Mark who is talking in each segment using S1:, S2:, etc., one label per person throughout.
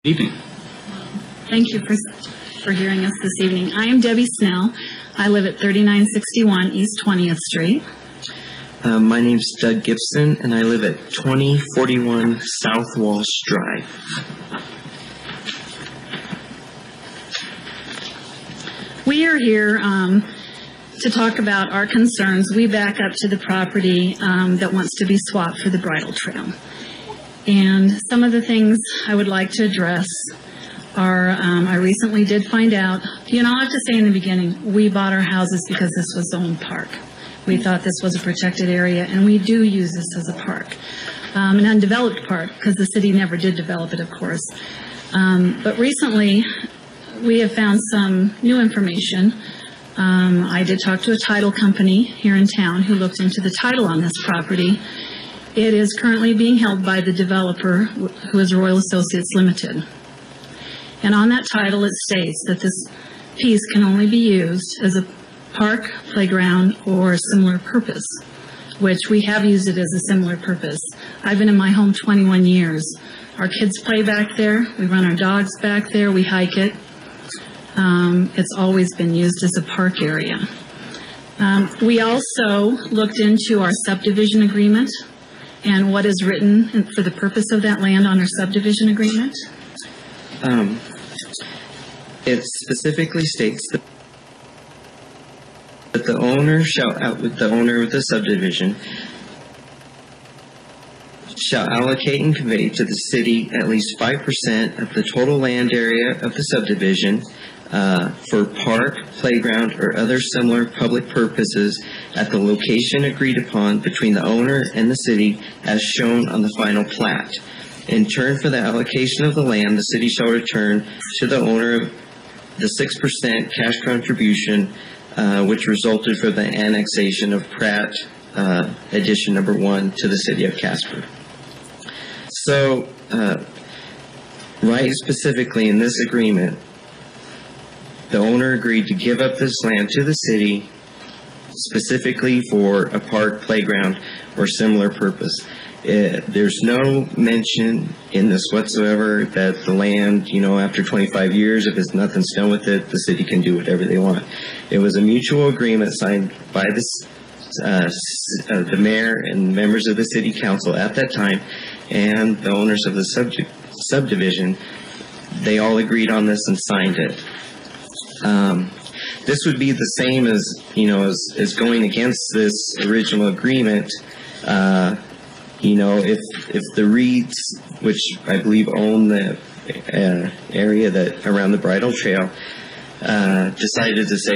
S1: Evening.
S2: Thank you for hearing us this evening. I am Debbie Snell. I live at 3961 East 20th Street.
S3: My name's Doug Gibson, and I live at 2041 South Walsh Drive.
S2: We are here to talk about our concerns. We back up to the property that wants to be swapped for the bridle trail. And some of the things I would like to address are, I recently did find out, I'll have to say in the beginning, we bought our houses because this was zoned park. We thought this was a protected area, and we do use this as a park, an undeveloped park, because the city never did develop it, of course. But recently, we have found some new information. I did talk to a title company here in town who looked into the title on this property. It is currently being held by the developer, who is Royal Associates Limited. And on that title, it states that this piece can only be used as a park, playground, or a similar purpose, which we have used it as a similar purpose. I've been in my home 21 years. Our kids play back there. We run our dogs back there. We hike it. It's always been used as a park area. We also looked into our subdivision agreement and what is written for the purpose of that land on our subdivision agreement.
S3: It specifically states that the owner the owner of the subdivision shall allocate and convey to the city at least 5% of the total land area of the subdivision for park, playground, or other similar public purposes at the location agreed upon between the owner and the city as shown on the final plat. In turn for the allocation of the land, the city shall return to the owner the 6% cash contribution which resulted from the annexation of Pratt Addition Number 1 to the city of Casper. So, right specifically in this agreement, the owner agreed to give up this land to the city specifically for a park, playground, or similar purpose. There's no mention in this whatsoever that the land, after 25 years, if it's nothing's done with it, the city can do whatever they want. It was a mutual agreement signed by the mayor and members of the city council at that time, and the owners of the subdivision. They all agreed on this and signed it. This would be the same as going against this original agreement. If the Reeds, which I believe own the area that around the bridle trail, decided to say,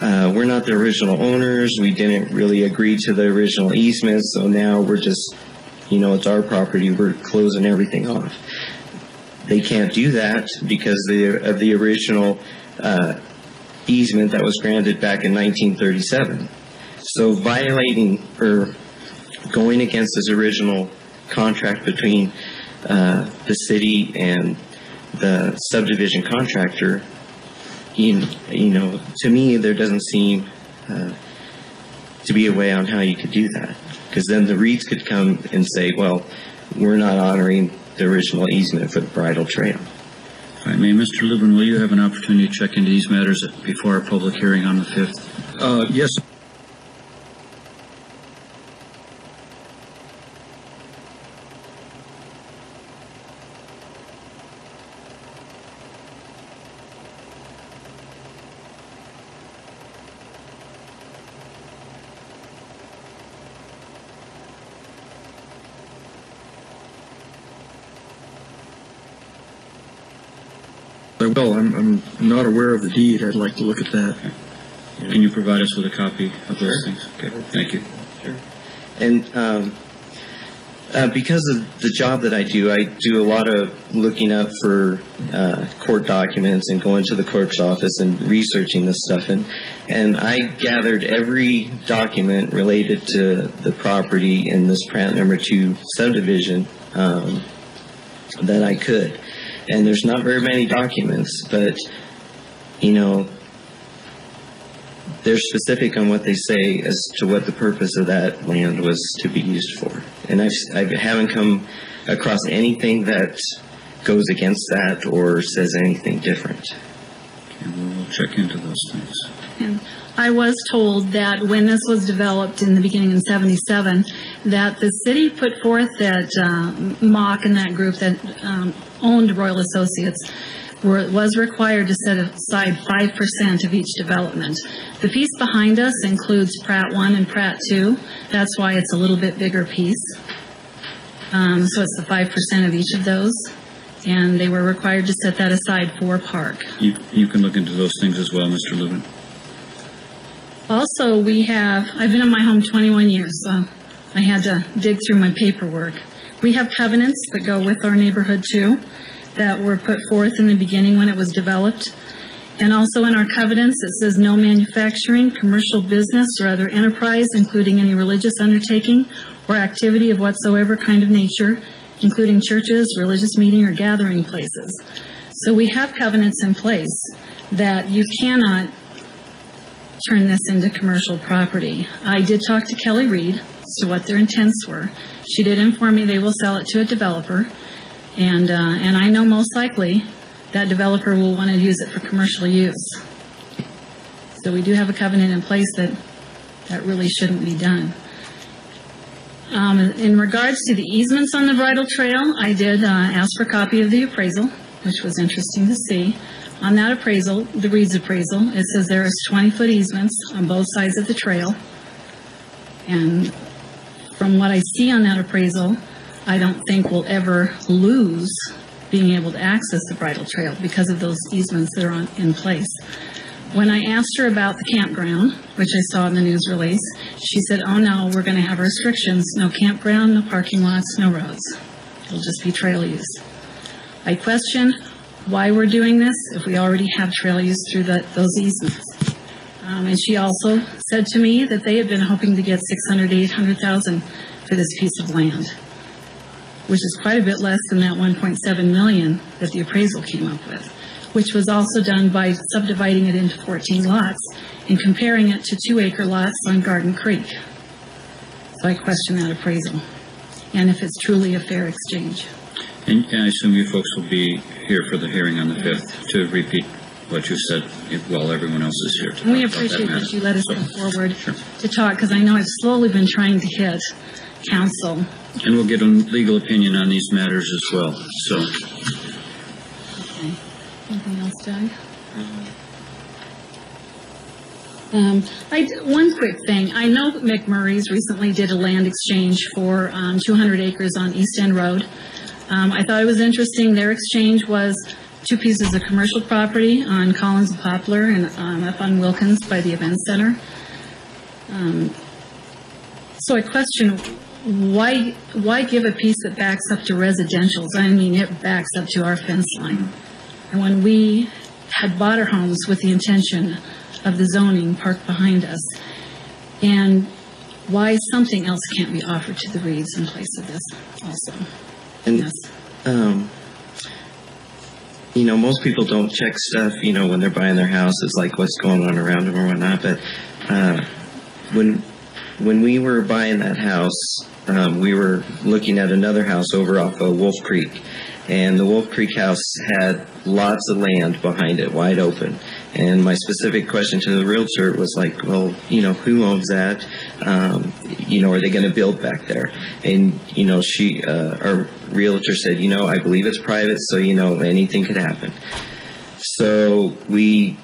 S3: we're not the original owners. We didn't really agree to the original easement, so now we're just, it's our property. We're closing everything off. They can't do that because of the original easement that was granted back in 1937. So violating or going against this original contract between the city and the subdivision contractor, to me there doesn't seem to be a way on how you could do that. Because then the Reeds could come and say, well, we're not honoring the original easement for the bridle trail.
S1: If I may, Mr. Lubin, will you have an opportunity to check into these matters before our public hearing on the 5th?
S4: Yes. Well, I'm not aware of the deed. I'd like to look at that.
S1: Okay. Can you provide us with a copy of those things? Okay, thank you.
S3: Sure. And because of the job that I do a lot of looking up for court documents and going to the clerk's office and researching this stuff. And I gathered every document related to the property in this Pratt Number 2 subdivision that I could. And there's not very many documents, but, they're specific on what they say as to what the purpose of that land was to be used for. And I haven't come across anything that goes against that or says anything different.
S1: Okay, we'll check into those things.
S2: And I was told that when this was developed in the beginning in 77, that the city put forth that Mock and that group that owned Royal Associates was required to set aside 5% of each development. The piece behind us includes Pratt 1 and Pratt 2. That's why it's a little bit bigger piece. So it's the 5% of each of those. And they were required to set that aside for park.
S1: You can look into those things as well, Mr. Lubin.
S2: Also, I've been in my home 21 years, so I had to dig through my paperwork. We have covenants that go with our neighborhood too, that were put forth in the beginning when it was developed. And also in our covenants, it says no manufacturing, commercial business, or other enterprise, including any religious undertaking or activity of whatsoever kind of nature, including churches, religious meeting, or gathering places. So we have covenants in place that you cannot turn this into commercial property. I did talk to Kelly Reed as to what their intents were. She did inform me they will sell it to a developer, and I know most likely that developer will want to use it for commercial use. So we do have a covenant in place that really shouldn't be done. In regards to the easements on the bridle trail, I did ask for a copy of the appraisal, which was interesting to see. On that appraisal, the Reed's appraisal, it says there is 20-foot easements on both sides of the trail. And from what I see on that appraisal, I don't think we'll ever lose being able to access the bridle trail because of those easements that are in place. When I asked her about the campground, which I saw in the news release, she said, oh no, we're going to have restrictions. No campground, no parking lots, no roads. It'll just be trail use. I question why we're doing this if we already have trail use through those easements. And she also said to me that they had been hoping to get $600,000 to $800,000 for this piece of land, which is quite a bit less than that $1.7 million that the appraisal came up with, which was also done by subdividing it into 14 lots and comparing it to 2-acre lots on Garden Creek. So I question that appraisal and if it's truly a fair exchange.
S1: And I assume you folks will be here for the hearing on the 5th to repeat what you said while everyone else is here. To
S2: we appreciate that you let us come forward to talk, because I know I've slowly been trying to hit council.
S1: And we'll get a legal opinion on these matters as well. So.
S2: Okay. Anything else, Doug? One quick thing. I know McMurray's recently did a land exchange for 200 acres on East End Road. I thought it was interesting. Their exchange was 2 pieces of commercial property on Collins and Poplar and up on Wilkins by the event center. So I question, why give a piece that backs up to residentials? I mean, it backs up to our fence line. And when we had bought our homes with the intention of the zoning parked behind us, and why something else can't be offered to the Reeds in place of this also.
S3: And,
S2: yes.
S3: Most people don't check stuff, when they're buying their houses, like what's going on around them or whatnot. But when we were buying that house, we were looking at another house over off of Wolf Creek. And the Wolf Creek house had lots of land behind it, wide open. And my specific question to the realtor was like, well, who owns that? Are they going to build back there? And, our realtor said, I believe it's private, so, anything could happen. So we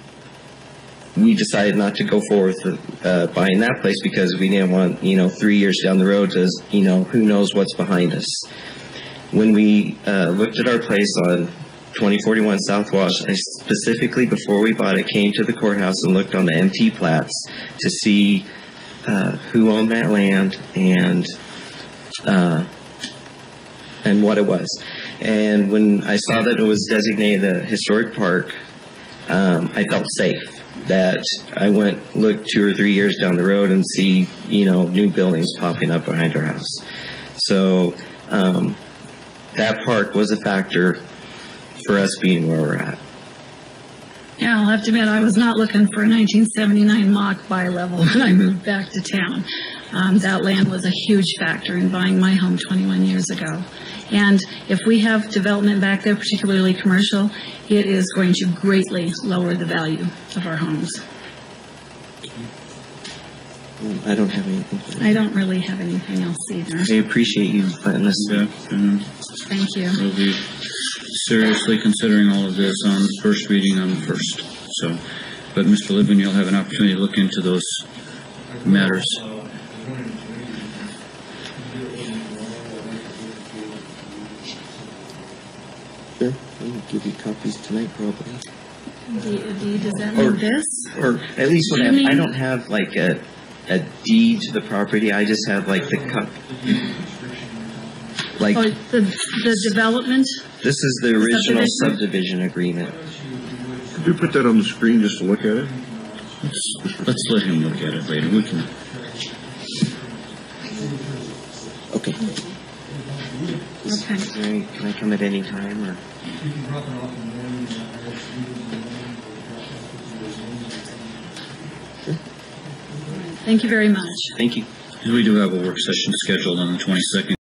S3: decided not to go forward with buying that place because we didn't want, 3 years down the road to, who knows what's behind us. When we looked at our place on 2041 South Wash, I specifically, before we bought it, came to the courthouse and looked on the MT plats to see who owned that land and what it was. And when I saw that it was designated a historic park, I felt safe that I looked 2 or 3 years down the road and see, new buildings popping up behind our house. So that park was a factor for us being where we're at.
S2: Yeah, I'll have to admit, I was not looking for a 1979 mock bi-level when I moved back to town. That land was a huge factor in buying my home 21 years ago. And if we have development back there, particularly commercial, it is going to greatly lower the value of our homes.
S3: I don't have anything.
S2: I don't really have anything else either.
S3: I appreciate you letting us.
S1: Yeah,
S2: Thank you.
S1: we'll be seriously considering all of this on first reading on the first. So, but Mr. Libben, you'll have an opportunity to look into those matters.
S3: Sure, I'll give you copies tonight, probably.
S2: Does that mean this?
S3: Or at least
S2: You mean-
S3: I don't have like a deed to the property. I just have like the like
S2: Oh, the development?
S3: this is the original
S2: Subdivision?
S3: subdivision agreement.
S5: Could you put that on the screen just to look at it?
S1: Let's let him look at it later. We can.
S3: Okay.
S2: Okay.
S3: Can I come at any time or?
S2: Thank you very much.
S3: Thank you.
S1: We do have a work session scheduled on the 22nd.